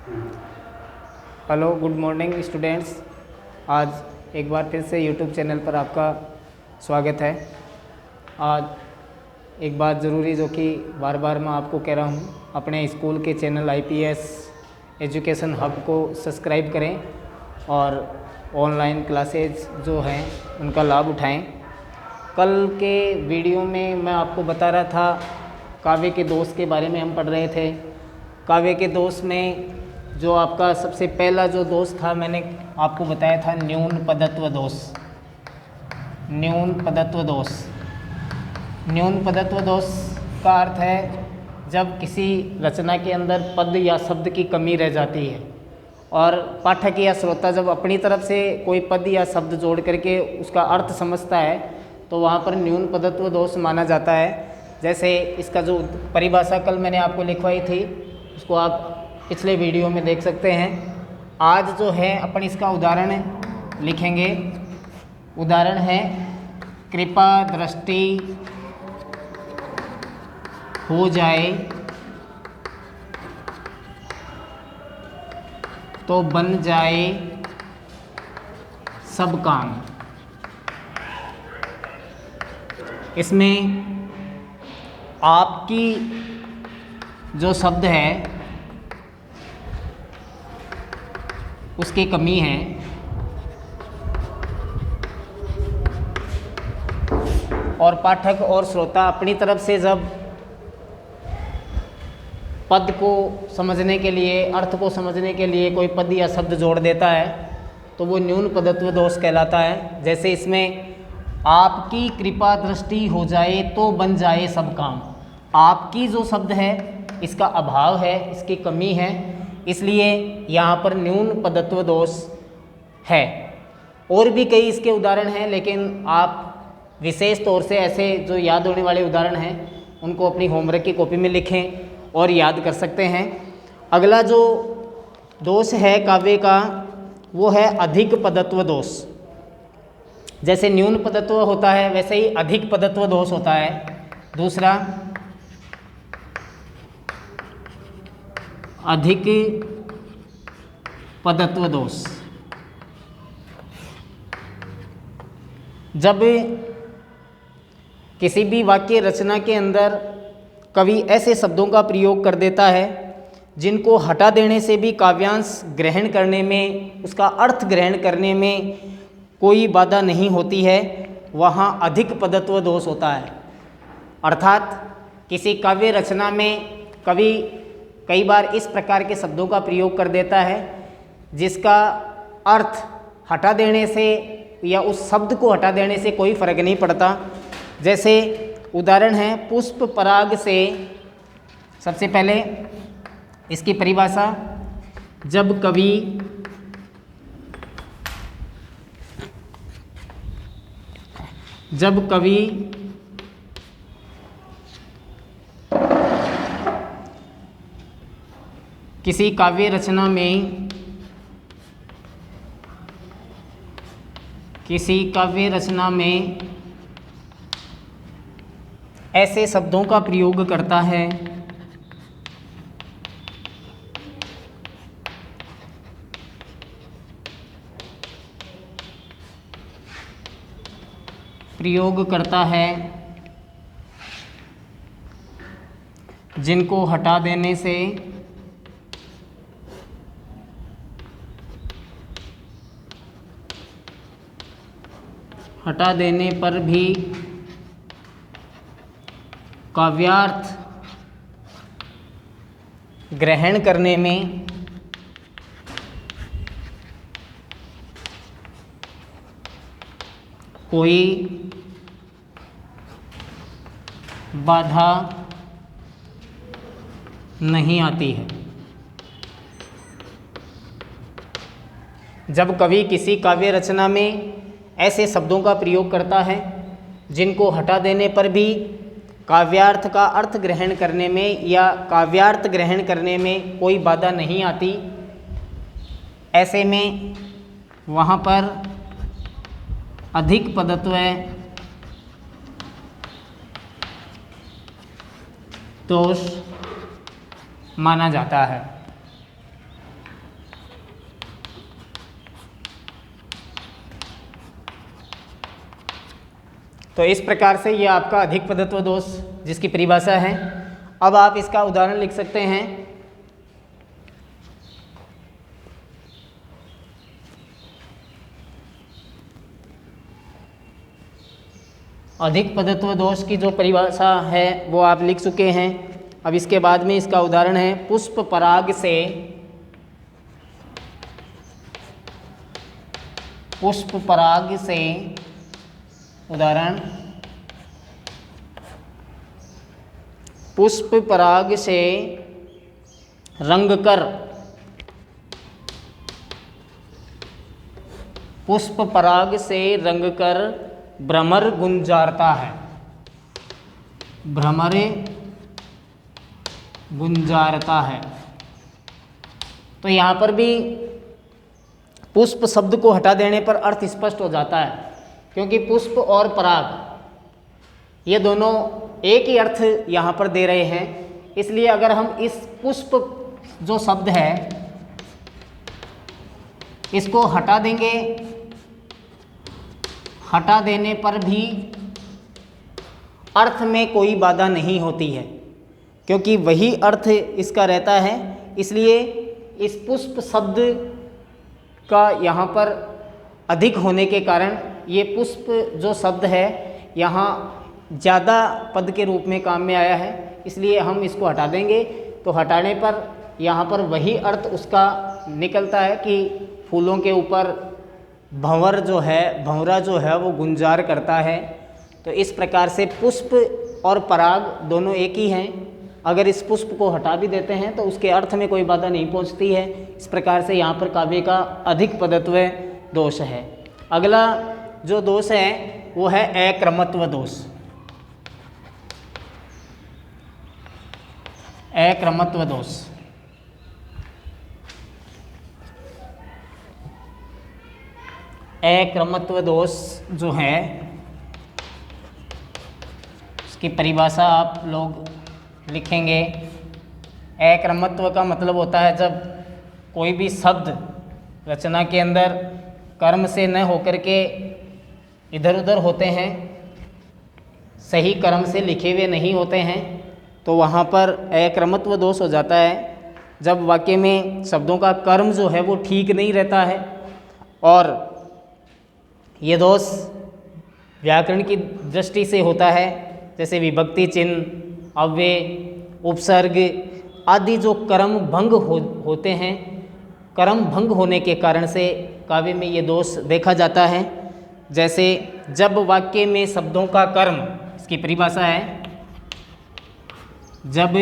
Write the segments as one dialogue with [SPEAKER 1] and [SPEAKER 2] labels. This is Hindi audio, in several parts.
[SPEAKER 1] Hello, good morning students. आज एक बार फिर से यूट्यूब चैनल पर आपका स्वागत है। आज एक बात ज़रूरी जो कि बार बार मैं आपको कह रहा हूँ, अपने स्कूल के चैनल आईपीएस एजुकेशन हब को सब्सक्राइब करें और ऑनलाइन क्लासेज जो हैं उनका लाभ उठाएं। कल के वीडियो में मैं आपको बता रहा था काव्य के दोष के बारे में हम पढ़ रहे थे। काव्य के दोष में जो आपका सबसे पहला जो दोष था, मैंने आपको बताया था न्यून पदत्व दोष। न्यून पदत्व दोष, न्यून पदत्व दोष का अर्थ है जब किसी रचना के अंदर पद या शब्द की कमी रह जाती है और पाठक या श्रोता जब अपनी तरफ से कोई पद या शब्द जोड़ करके उसका अर्थ समझता है तो वहाँ पर न्यून पदत्व दोष माना जाता है। जैसे इसका जो परिभाषा कल मैंने आपको लिखवाई थी उसको आप पिछले वीडियो में देख सकते हैं। आज जो है अपन इसका उदाहरण लिखेंगे। उदाहरण है कृपा दृष्टि हो जाए तो बन जाए सब काम। इसमें आपकी जो शब्द है उसकी कमी है और पाठक और श्रोता अपनी तरफ से जब पद को समझने के लिए, अर्थ को समझने के लिए कोई पद या शब्द जोड़ देता है तो वो न्यून पदत्व दोष कहलाता है। जैसे इसमें आपकी कृपा दृष्टि हो जाए तो बन जाए सब काम। आपकी जो शब्द है इसका अभाव है, इसकी कमी है, इसलिए यहाँ पर न्यून पदत्व दोष है। और भी कई इसके उदाहरण हैं, लेकिन आप विशेष तौर से ऐसे जो याद होने वाले उदाहरण हैं उनको अपनी होमवर्क की कॉपी में लिखें और याद कर सकते हैं। अगला जो दोष है काव्य का वो है अधिक पदत्व दोष। जैसे न्यून पदत्व होता है वैसे ही अधिक पदत्व दोष होता है। दूसरा, अधिक पदत्व दोष, जब किसी भी वाक्य रचना के अंदर कवि ऐसे शब्दों का प्रयोग कर देता है जिनको हटा देने से भी काव्यांश ग्रहण करने में, उसका अर्थ ग्रहण करने में कोई बाधा नहीं होती है, वहाँ अधिक पदत्व दोष होता है। अर्थात किसी काव्य रचना में कवि कई बार इस प्रकार के शब्दों का प्रयोग कर देता है जिसका अर्थ हटा देने से या उस शब्द को हटा देने से कोई फर्क नहीं पड़ता। जैसे उदाहरण है पुष्प पराग से। सबसे पहले इसकी परिभाषा, जब कवि किसी काव्य रचना में ऐसे शब्दों का प्रयोग करता है जिनको हटा देने पर भी काव्यार्थ ग्रहण करने में कोई बाधा नहीं आती है। जब कवि किसी काव्य रचना में ऐसे शब्दों का प्रयोग करता है जिनको हटा देने पर भी काव्यार्थ का अर्थ ग्रहण करने में या काव्यार्थ ग्रहण करने में कोई बाधा नहीं आती, ऐसे में वहाँ पर अधिक पदत्व दोष माना जाता है। तो इस प्रकार से ये आपका अधिक पदत्व दोष जिसकी परिभाषा है। अब आप इसका उदाहरण लिख सकते हैं। अधिक पदत्व दोष की जो परिभाषा है वो आप लिख चुके हैं। अब इसके बाद में इसका उदाहरण है पुष्प पराग से उदाहरण पुष्प पराग से रंग कर भ्रमर गुंजारता है। तो यहाँ पर भी पुष्प शब्द को हटा देने पर अर्थ स्पष्ट हो जाता है, क्योंकि पुष्प और पराग ये दोनों एक ही अर्थ यहाँ पर दे रहे हैं। इसलिए अगर हम इस पुष्प जो शब्द है इसको हटा देंगे, हटा देने पर भी अर्थ में कोई बाधा नहीं होती है, क्योंकि वही अर्थ इसका रहता है। इसलिए इस पुष्प शब्द का यहाँ पर अधिक होने के कारण ये पुष्प जो शब्द है यहाँ ज़्यादा पद के रूप में काम में आया है, इसलिए हम इसको हटा देंगे। तो हटाने पर यहाँ पर वही अर्थ उसका निकलता है कि फूलों के ऊपर भंवरा जो है वो गुंजार करता है। तो इस प्रकार से पुष्प और पराग दोनों एक ही हैं। अगर इस पुष्प को हटा भी देते हैं तो उसके अर्थ में कोई बाधा नहीं पहुंचती है। इस प्रकार से यहाँ पर काव्य का अधिक पदत्व दोष है। अगला जो दोष है वो है अक्रमत्व दोष। अक्रमत्व दोष अक्रमत्व दोष जो है उसकी परिभाषा आप लोग लिखेंगे। अक्रमत्व का मतलब होता है जब कोई भी शब्द रचना के अंदर कर्म से न होकर के इधर उधर होते हैं, सही कर्म से लिखे हुए नहीं होते हैं, तो वहाँ पर अक्रमत्व दोष हो जाता है। जब वाक्य में शब्दों का कर्म जो है वो ठीक नहीं रहता है, और ये दोष व्याकरण की दृष्टि से होता है, जैसे विभक्ति चिन्ह, अव्यय, उपसर्ग आदि जो कर्म भंग होते हैं, कर्म भंग होने के कारण से काव्य में ये दोष देखा जाता है। जैसे जब वाक्य में शब्दों का कर्म, इसकी परिभाषा है, जब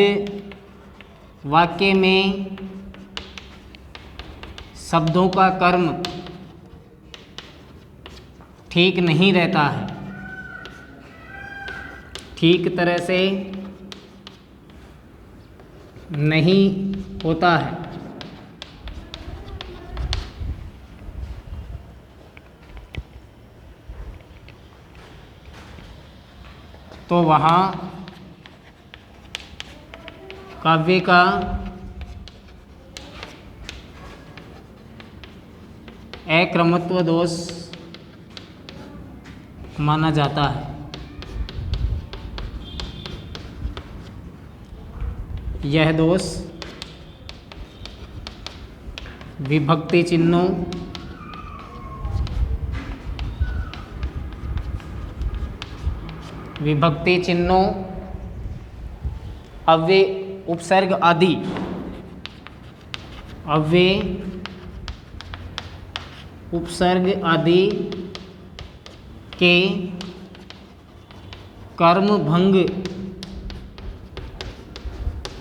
[SPEAKER 1] वाक्य में शब्दों का कर्म ठीक नहीं रहता है, ठीक तरह से नहीं होता है, तो वहाँ काव्य का अक्रमत्व दोष माना जाता है। यह दोष विभक्ति चिन्हों, अव्यय, उपसर्ग आदि, के कर्म भंग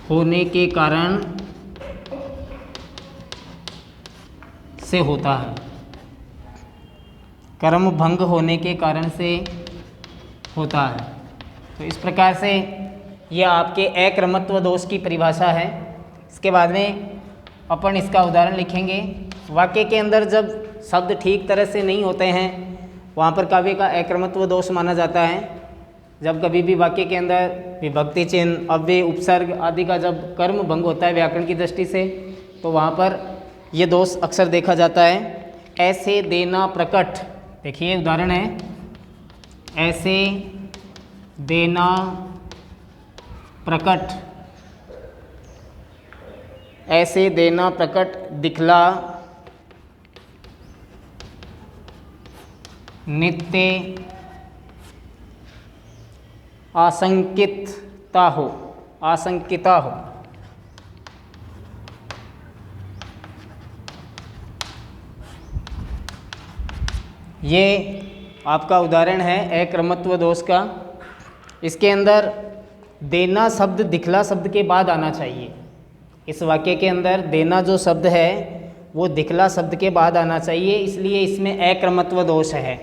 [SPEAKER 1] होने के कारण से होता है। कर्म भंग होने के कारण से होता है। तो इस प्रकार से यह आपके अक्रमत्व दोष की परिभाषा है। इसके बाद में अपन इसका उदाहरण लिखेंगे। वाक्य के अंदर जब शब्द ठीक तरह से नहीं होते हैं, वहाँ पर काव्य का अक्रमत्व दोष माना जाता है। जब कभी भी वाक्य के अंदर विभक्ति चिन्ह, अव्यय, उपसर्ग आदि का जब कर्म भंग होता है व्याकरण की दृष्टि से, तो वहाँ पर ये दोष अक्सर देखा जाता है। ऐसे देना प्रकट, देखिए उदाहरण है, ऐसे देना प्रकट, ऐसे देना प्रकट, दिखला, नित्य, आशंकिता हो, आशंकिता हो। ये आपका उदाहरण है अक्रमत्व दोष का। इसके अंदर देना शब्द दिखला शब्द के बाद आना चाहिए। इस वाक्य के अंदर देना जो शब्द है वो दिखला शब्द के बाद आना चाहिए, इसलिए इसमें अक्रमत्व दोष है।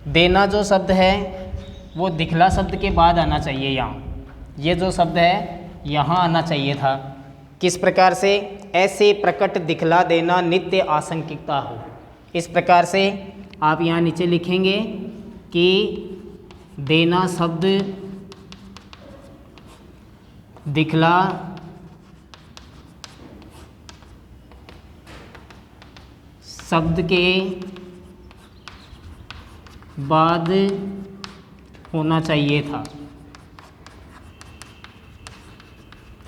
[SPEAKER 1] देना जो शब्द है वो दिखला शब्द के बाद आना चाहिए। यहाँ ये जो शब्द है यहाँ आना चाहिए था। किस प्रकार से? ऐसे प्रकट दिखला देना नित्य आशंकिता हो। इस प्रकार से आप यहाँ नीचे लिखेंगे कि देना शब्द दिखला शब्द के बाद होना चाहिए था।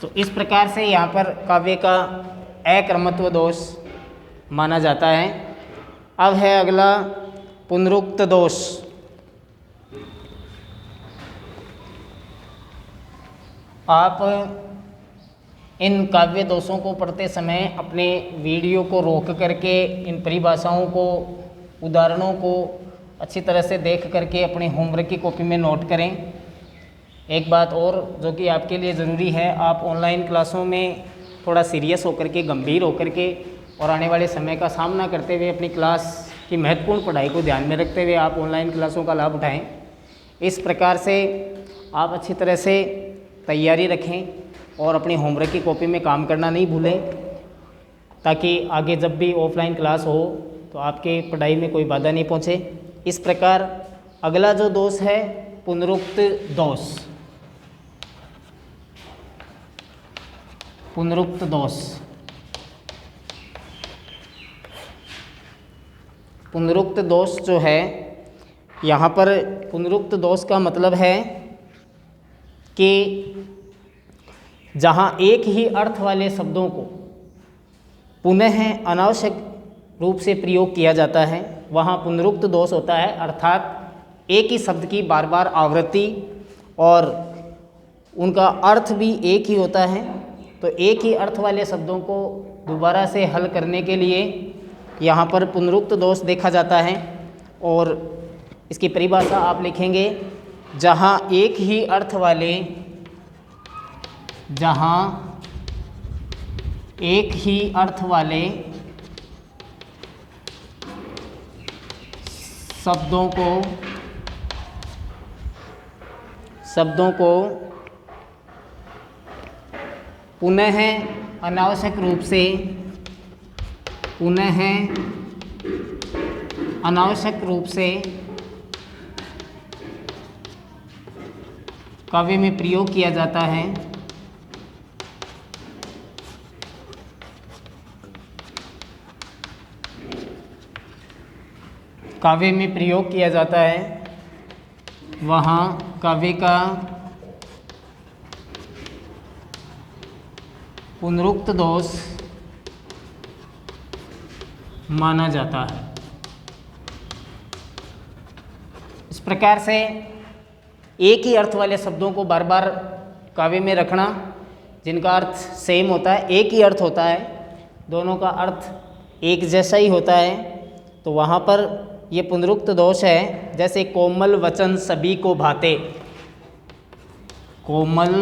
[SPEAKER 1] तो इस प्रकार से यहाँ पर काव्य का अक्रमत्व दोष माना जाता है। अब है अगला पुनरुक्त दोष। आप इन काव्य दोषों को पढ़ते समय अपने वीडियो को रोक करके इन परिभाषाओं को, उदाहरणों को अच्छी तरह से देख करके अपने होमवर्क की कॉपी में नोट करें। एक बात और जो कि आपके लिए ज़रूरी है, आप ऑनलाइन क्लासों में थोड़ा सीरियस होकर के, गंभीर होकर के और आने वाले समय का सामना करते हुए अपनी क्लास की महत्वपूर्ण पढ़ाई को ध्यान में रखते हुए आप ऑनलाइन क्लासों का लाभ उठाएं। इस प्रकार से आप अच्छी तरह से तैयारी रखें और अपनी होमवर्क की कॉपी में काम करना नहीं भूलें, ताकि आगे जब भी ऑफलाइन क्लास हो तो आपके पढ़ाई में कोई बाधा नहीं पहुँचे। इस प्रकार अगला जो दोष है पुनरुक्त दोष। पुनरुक्त दोष, पुनरुक्त दोष जो है, यहाँ पर पुनरुक्त दोष का मतलब है कि जहाँ एक ही अर्थ वाले शब्दों को पुनः अनावश्यक रूप से प्रयोग किया जाता है वहाँ पुनरुक्त दोष होता है। अर्थात एक ही शब्द की बार बार आवृत्ति और उनका अर्थ भी एक ही होता है। तो एक ही अर्थ वाले शब्दों को दोबारा से हल करने के लिए यहाँ पर पुनरुक्त दोष देखा जाता है। और इसकी परिभाषा आप लिखेंगे, जहाँ एक ही अर्थ वाले, जहाँ एक ही अर्थ वाले शब्दों को पुनः अनावश्यक रूप से, पुनः अनावश्यक रूप से काव्य में प्रयोग किया जाता है, काव्य में प्रयोग किया जाता है, वहाँ काव्य का पुनरुक्त दोष माना जाता है। इस प्रकार से एक ही अर्थ वाले शब्दों को बार बार काव्य में रखना, जिनका अर्थ सेम होता है, एक ही अर्थ होता है, दोनों का अर्थ एक जैसा ही होता है, तो वहाँ पर ये पुनरुक्त दोष है। जैसे कोमल वचन सभी को भाते, कोमल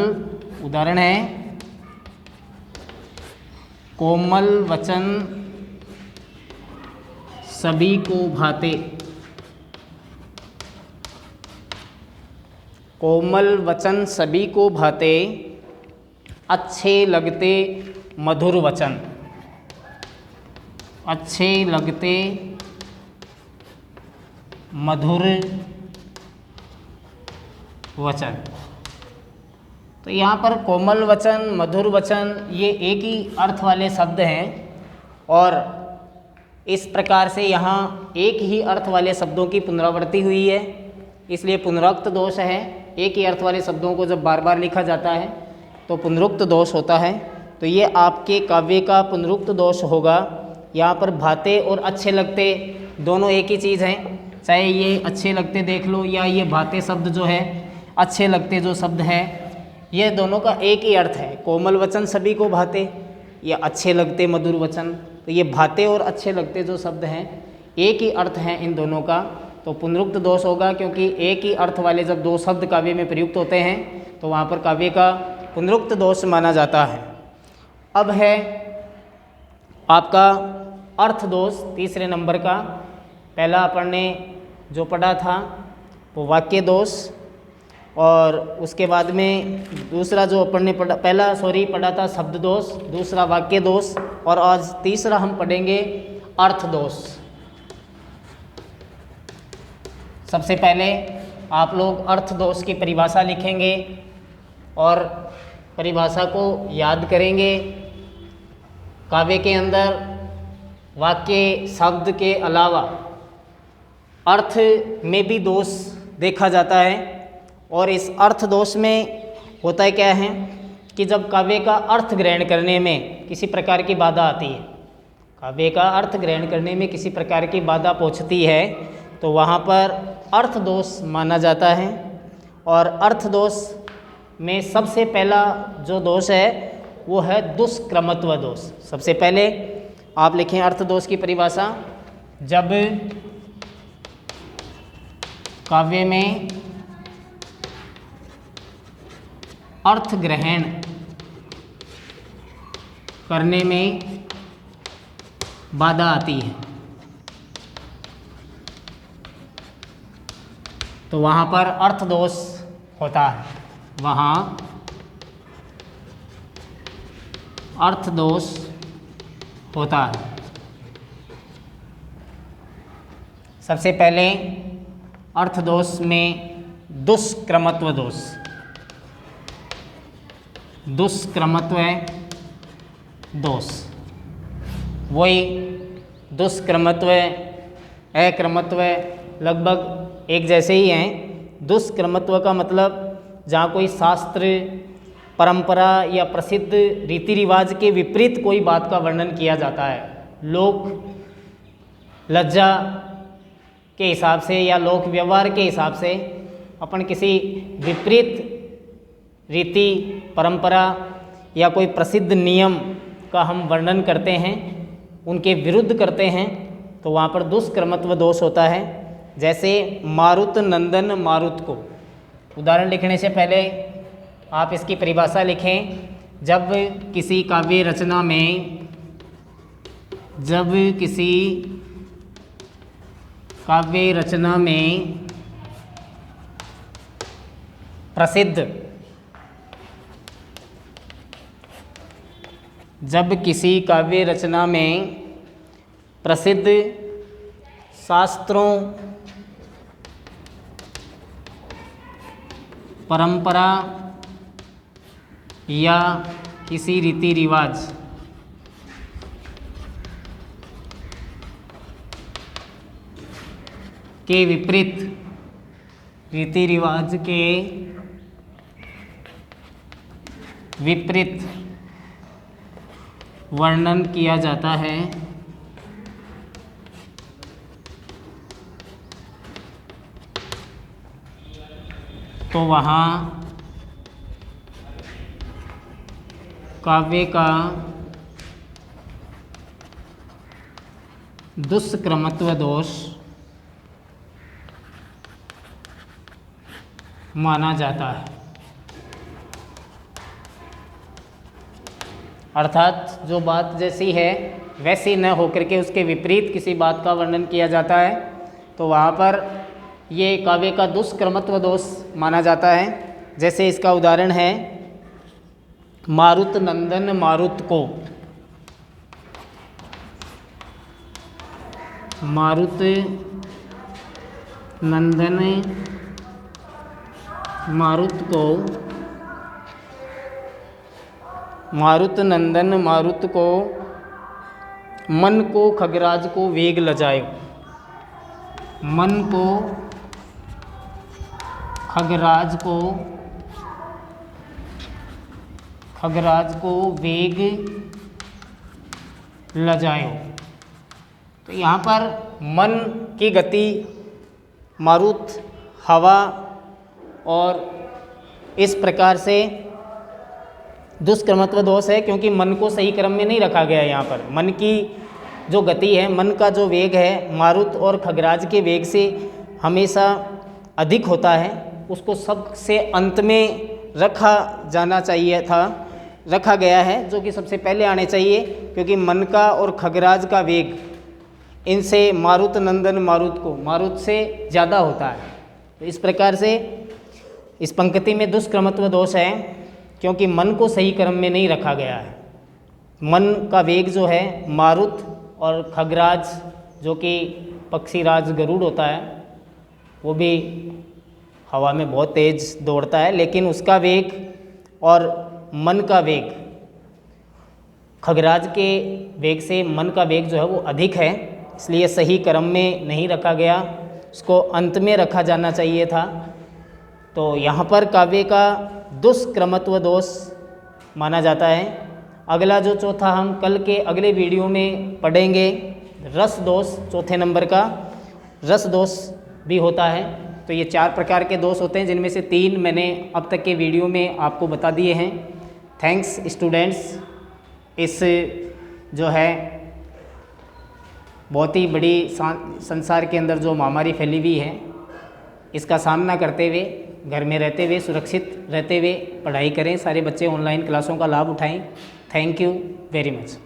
[SPEAKER 1] उदाहरण है, कोमल वचन सभी को भाते, कोमल वचन सभी को भाते, अच्छे लगते मधुर वचन, अच्छे लगते मधुर वचन। तो यहाँ पर कोमल वचन, मधुर वचन ये एक ही अर्थ वाले शब्द हैं और इस प्रकार से यहाँ एक ही अर्थ वाले शब्दों की पुनरावृत्ति हुई है। इसलिए पुनरुक्त दोष है। एक ही अर्थ वाले शब्दों को जब बार बार लिखा जाता है तो पुनरुक्त दोष होता है। तो ये आपके काव्य का पुनरुक्त दोष होगा। यहाँ पर भाते और अच्छे लगते दोनों एक ही चीज़ हैं, चाहे ये अच्छे लगते देख लो या ये भाते शब्द जो है, अच्छे लगते जो शब्द है, ये दोनों का एक ही अर्थ है। कोमल वचन सभी को भाते या अच्छे लगते मधुर वचन, तो ये भाते और अच्छे लगते जो शब्द हैं एक ही अर्थ है इन दोनों का। तो पुनरुक्त दोष होगा, क्योंकि एक ही अर्थ वाले जब दो शब्द काव्य में प्रयुक्त होते हैं तो वहाँ पर काव्य का पुनरुक्त दोष माना जाता है। अब है आपका अर्थ दोष तीसरे नंबर का। पहला अपन ने जो पढ़ा था वो वाक्य दोष, और उसके बाद में दूसरा जो अपन ने पढ़ा था शब्द दोष, दूसरा वाक्य दोष, और आज तीसरा हम पढ़ेंगे अर्थ दोष। सबसे पहले आप लोग अर्थ दोष की परिभाषा लिखेंगे और परिभाषा को याद करेंगे। काव्य के अंदर वाक्य शब्द के अलावा अर्थ में भी दोष देखा जाता है, और इस अर्थ दोष में होता है क्या है कि जब काव्य का अर्थ ग्रहण करने में किसी प्रकार की बाधा आती है, काव्य का अर्थ ग्रहण करने में किसी प्रकार की बाधा पहुंचती है, तो वहाँ पर अर्थ दोष माना जाता है। और अर्थ दोष में सबसे पहला जो दोष है वो है दुष्क्रमत्व दोष। सबसे पहले आप लिखें अर्थ दोष की परिभाषा। जब काव्य में अर्थ ग्रहण करने में बाधा आती है तो वहाँ पर अर्थ दोष होता है, वहाँ अर्थ दोष होता है। सबसे पहले अर्थ दोष में दुष्क्रमत्व दोष, दुष्क्रमत्व दोष, वही दुष्क्रमत्व अक्रमत्व लगभग एक जैसे ही हैं। दुष्क्रमत्व का मतलब जहाँ कोई शास्त्र परंपरा या प्रसिद्ध रीति रिवाज के विपरीत कोई बात का वर्णन किया जाता है, लोक लज्जा के हिसाब से या लोक व्यवहार के हिसाब से अपन किसी विपरीत रीति परंपरा या कोई प्रसिद्ध नियम का हम वर्णन करते हैं, उनके विरुद्ध करते हैं, तो वहाँ पर दुष्क्रमत्व दोष होता है। जैसे मारुत नंदन मारुत को, उदाहरण लिखने से पहले आप इसकी परिभाषा लिखें। जब किसी काव्य रचना में, जब किसी काव्य रचना में प्रसिद्ध, जब किसी काव्य रचना में प्रसिद्ध शास्त्रों परंपरा या किसी रीति रिवाज के विपरीत, रीति रिवाज के विपरीत वर्णन किया जाता है, तो वहाँ काव्य का दुष्क्रमत्व दोष माना जाता है। अर्थात जो बात जैसी है वैसी न होकर के उसके विपरीत किसी बात का वर्णन किया जाता है, तो वहाँ पर ये काव्य का दुष्क्रमत्व दोष माना जाता है। जैसे इसका उदाहरण है मारुत नंदन मारुत को, मारुत नंदन मारुत को, मारुत नंदन मारुत को मन को खगराज को वेग लजायो, मन को खगराज को वेग लजायो। तो यहाँ पर मन की गति, मारुत, हवा और इस प्रकार से दुष्क्रमत्व दोष है, क्योंकि मन को सही क्रम में नहीं रखा गया है। यहाँ पर मन की जो गति है, मन का जो वेग है, मारुत और खगराज के वेग से हमेशा अधिक होता है, उसको सबसे अंत में रखा जाना चाहिए था, रखा गया है, जो कि सबसे पहले आने चाहिए, क्योंकि मन का और खगराज का वेग इनसे मारुत नंदन मारुत से ज़्यादा होता है। तो इस प्रकार से इस पंक्ति में दुष्क्रमत्व दोष है, क्योंकि मन को सही क्रम में नहीं रखा गया है। मन का वेग जो है मारुत, और खगराज जो कि पक्षीराज गरुड़ होता है, वो भी हवा में बहुत तेज़ दौड़ता है, लेकिन उसका वेग और मन का वेग, खगराज के वेग से मन का वेग जो है वो अधिक है, इसलिए सही क्रम में नहीं रखा गया, उसको अंत में रखा जाना चाहिए था। तो यहाँ पर काव्य का दुष्क्रमत्व दोष माना जाता है। अगला जो चौथा हम कल के अगले वीडियो में पढ़ेंगे, रस दोष, चौथे नंबर का रस दोष भी होता है। तो ये 4 प्रकार के दोष होते हैं, जिनमें से 3 मैंने अब तक के वीडियो में आपको बता दिए हैं। Thanks students. इस जो है बहुत ही बड़ी संसार के अंदर जो महामारी फैली हुई है, इसका सामना करते हुए, घर में रहते हुए, सुरक्षित रहते हुए पढ़ाई करें। सारे बच्चे ऑनलाइन क्लासों का लाभ उठाएं। Thank you very much.